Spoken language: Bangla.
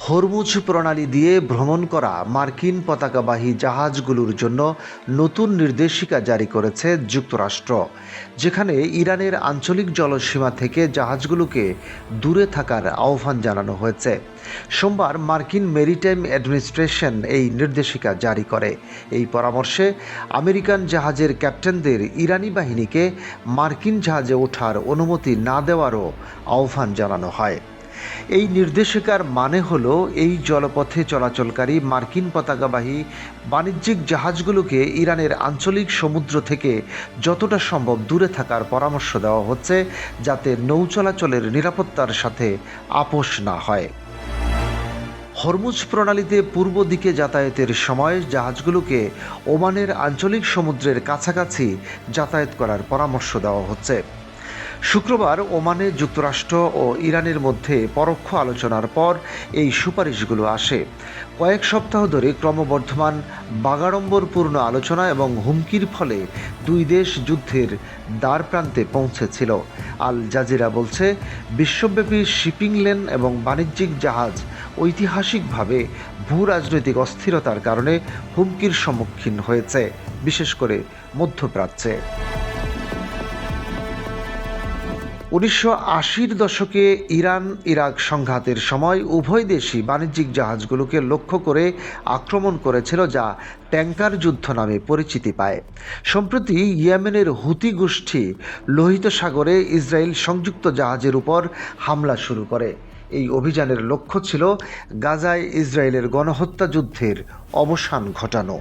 হরমুজ প্রণালী দিয়ে ভ্রমণ করা মার্কিন পতাকাবাহী জাহাজগুলোর জন্য নতুন নির্দেশিকা জারি করেছে যুক্তরাষ্ট্র, যেখানে ইরানের আঞ্চলিক জলসীমা থেকে জাহাজগুলোকে দূরে থাকার আহ্বান জানানো হয়েছে। সোমবার মার্কিন মেরিটাইম অ্যাডমিনিস্ট্রেশন এই নির্দেশিকা জারি করে। এই পরামর্শে আমেরিকান জাহাজের ক্যাপ্টেনদের ইরানি বাহিনীকে মার্কিন জাহাজে ওঠার অনুমতি না দেওয়ারও আহ্বান জানানো হয়। এই নির্দেশিকার মানে হলো এই জলপথে চলাচলকারী মার্কিন পতাকাবাহী বাণিজ্যিক জাহাজগুলোকে ইরানের আঞ্চলিক সমুদ্র থেকে যতটা সম্ভব দূরে থাকার পরামর্শ দেওয়া হচ্ছে, যাতে নৌ চলাচলের নিরাপত্তার সাথে আপোষ না হয়। হরমুজ প্রণালীতে পূর্ব দিকে যাতায়াতের সময় জাহাজগুলোকে ওমানের আঞ্চলিক সমুদ্রের কাছাকাছি যাতায়াত করার পরামর্শ দেওয়া হচ্ছে। শুক্রবার ওমানে যুক্তরাষ্ট্র ও ইরানের মধ্যে পরোক্ষ আলোচনার পর এই সুপারিশগুলো আসে। কয়েক সপ্তাহ ধরে ক্রমবর্ধমান বাগাড়ম্বরপূর্ণ আলোচনা এবং হুমকির ফলে দুই দেশ যুদ্ধের দ্বারপ্রান্তে পৌঁছেছিল। আল জাজিরা বলছে, বিশ্বব্যাপী শিপিং লেন এবং বাণিজ্যিক জাহাজ ঐতিহাসিকভাবে ভূরাজনৈতিক অস্থিরতার কারণে হুমকির সম্মুখীন হয়েছে, বিশেষ করে মধ্যপ্রাচ্যে। 1980-র দশকে ইরান ইরাক সংঘাতের সময় উভয় দেশই বাণিজ্যিক জাহাজগুলোকে লক্ষ্য করে আক্রমণ করেছিল, যা ট্যাঙ্কার যুদ্ধ নামে পরিচিতি পায়। সম্প্রতি ইয়েমেনের হুতি গোষ্ঠী লোহিত সাগরে ইসরায়েল সংযুক্ত জাহাজের উপর হামলা শুরু করে। এই অভিযানের লক্ষ্য ছিল গাজায় ইসরায়েলের গণহত্যা যুদ্ধের অবসান ঘটানো।